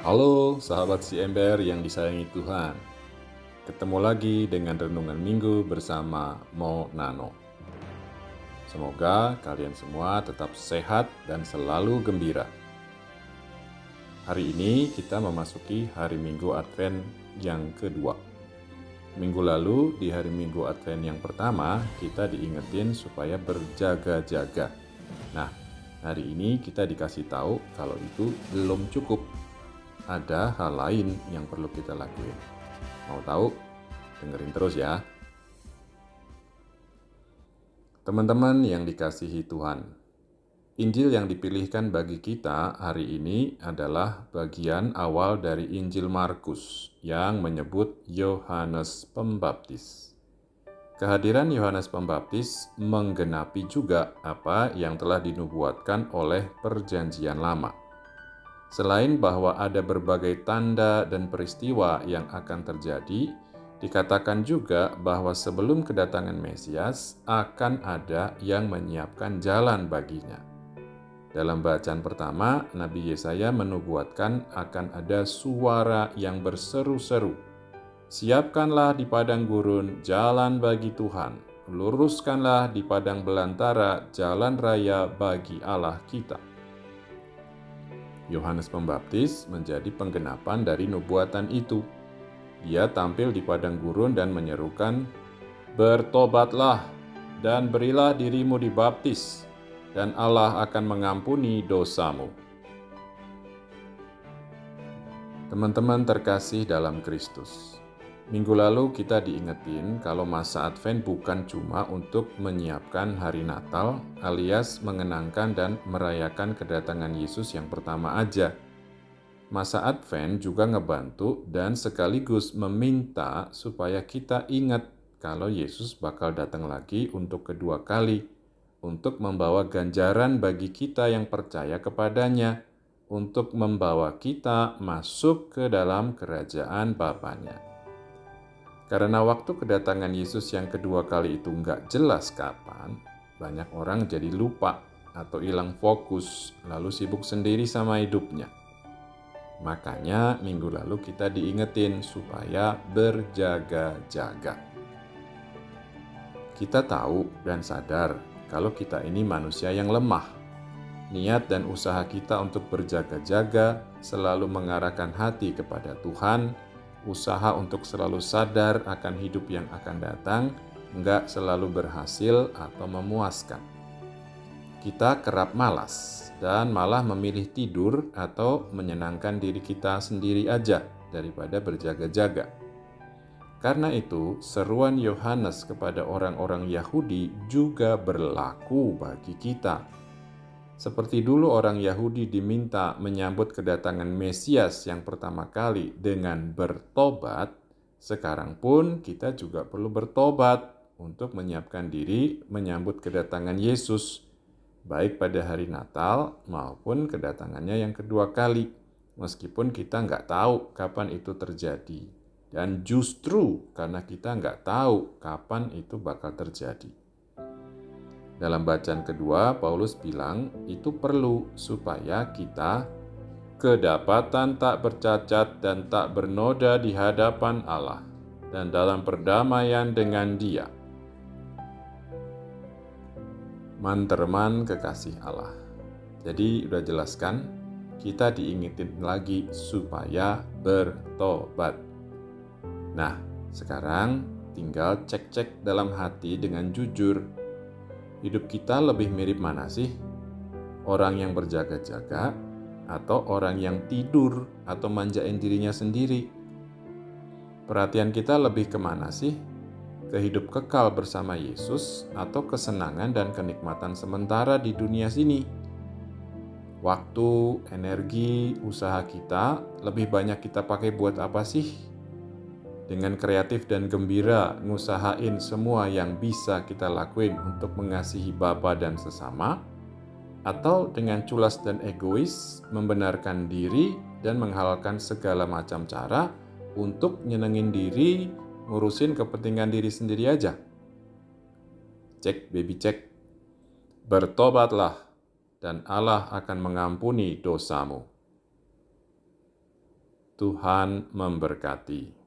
Halo sahabat si ember yang disayangi Tuhan. Ketemu lagi dengan Renungan Minggu bersama Mo Nano. Semoga kalian semua tetap sehat dan selalu gembira. Hari ini kita memasuki hari Minggu Advent yang kedua. Minggu lalu di hari Minggu Advent yang pertama kita diingetin supaya berjaga-jaga. Nah, hari ini kita dikasih tahu kalau itu belum cukup. Ada hal lain yang perlu kita lakuin. Mau tahu? Dengerin terus ya. Teman-teman yang dikasihi Tuhan, Injil yang dipilihkan bagi kita hari ini adalah bagian awal dari Injil Markus yang menyebut Yohanes Pembaptis. Kehadiran Yohanes Pembaptis menggenapi juga apa yang telah dinubuatkan oleh Perjanjian Lama. Selain bahwa ada berbagai tanda dan peristiwa yang akan terjadi, dikatakan juga bahwa sebelum kedatangan Mesias akan ada yang menyiapkan jalan baginya. Dalam bacaan pertama, Nabi Yesaya menubuatkan akan ada suara yang berseru-seru, "Siapkanlah di padang gurun jalan bagi Tuhan, luruskanlah di padang belantara jalan raya bagi Allah kita." Yohanes Pembaptis menjadi penggenapan dari nubuatan itu. Dia tampil di padang gurun dan menyerukan, "Bertobatlah dan berilah dirimu dibaptis, dan Allah akan mengampuni dosamu." Teman-teman terkasih dalam Kristus, minggu lalu kita diingetin kalau masa Advent bukan cuma untuk menyiapkan hari Natal alias mengenangkan dan merayakan kedatangan Yesus yang pertama aja. Masa Advent juga ngebantu dan sekaligus meminta supaya kita ingat kalau Yesus bakal datang lagi untuk kedua kali, untuk membawa ganjaran bagi kita yang percaya kepadanya, untuk membawa kita masuk ke dalam kerajaan Bapanya. Karena waktu kedatangan Yesus yang kedua kali itu nggak jelas kapan, banyak orang jadi lupa atau hilang fokus, lalu sibuk sendiri sama hidupnya. Makanya minggu lalu kita diingetin supaya berjaga-jaga. Kita tahu dan sadar kalau kita ini manusia yang lemah. Niat dan usaha kita untuk berjaga-jaga selalu mengarahkan hati kepada Tuhan. Usaha untuk selalu sadar akan hidup yang akan datang nggak selalu berhasil atau memuaskan. Kita kerap malas dan malah memilih tidur atau menyenangkan diri kita sendiri aja daripada berjaga-jaga. Karena itu, seruan Yohanes kepada orang-orang Yahudi juga berlaku bagi kita. Seperti dulu orang Yahudi diminta menyambut kedatangan Mesias yang pertama kali dengan bertobat, sekarang pun kita juga perlu bertobat untuk menyiapkan diri menyambut kedatangan Yesus, baik pada hari Natal maupun kedatangannya yang kedua kali, meskipun kita nggak tahu kapan itu terjadi. Dan justru karena kita nggak tahu kapan itu bakal terjadi. Dalam bacaan kedua, Paulus bilang itu perlu supaya kita kedapatan tak bercacat dan tak bernoda di hadapan Allah dan dalam perdamaian dengan Dia. Manterman kekasih Allah. Jadi udah jelaskan, kita diingetin lagi supaya bertobat. Nah, sekarang tinggal cek-cek dalam hati dengan jujur. Hidup kita lebih mirip mana sih? Orang yang berjaga-jaga atau orang yang tidur atau manjain dirinya sendiri? Perhatian kita lebih kemana sih? Ke hidup kekal bersama Yesus atau kesenangan dan kenikmatan sementara di dunia sini? Waktu, energi, usaha kita lebih banyak kita pakai buat apa sih? Dengan kreatif dan gembira ngusahain semua yang bisa kita lakuin untuk mengasihi Bapa dan sesama, atau dengan culas dan egois membenarkan diri dan menghalalkan segala macam cara untuk nyenengin diri, ngurusin kepentingan diri sendiri aja. Cek baby cek. Bertobatlah dan Allah akan mengampuni dosamu. Tuhan memberkati.